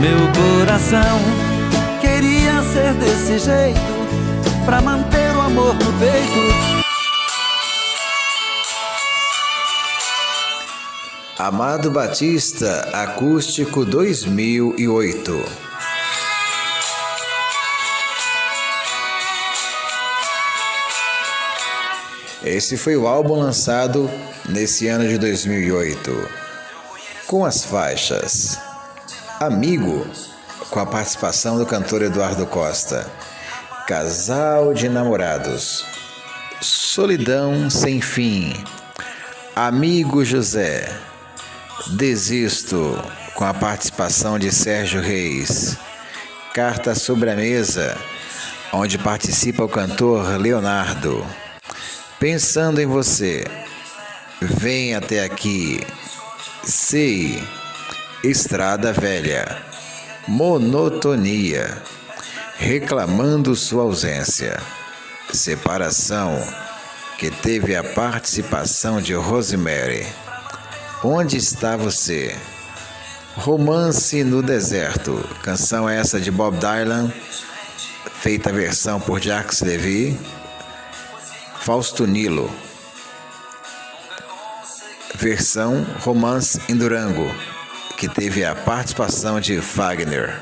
Meu coração queria ser desse jeito, pra manter o amor no peito. Amado Batista, Acústico 2008. Esse foi o álbum lançado nesse ano de 2008, com as faixas Amigo, com a participação do cantor Eduardo Costa, Casal de Namorados, Solidão Sem Fim, Amigo José, Desisto, com a participação de Sérgio Reis, Carta sobre a Mesa, onde participa o cantor Leonardo, Pensando em Você, Vem Até Aqui, Sei, Estrada Velha, Monotonia, Reclamando Sua Ausência, Separação, que teve a participação de Rosemary, Onde Está Você, Romance no Deserto, canção essa de Bob Dylan, feita a versão por Jacques Levy, Fausto Nilo, versão Romance em Durango, que teve a participação de Fagner.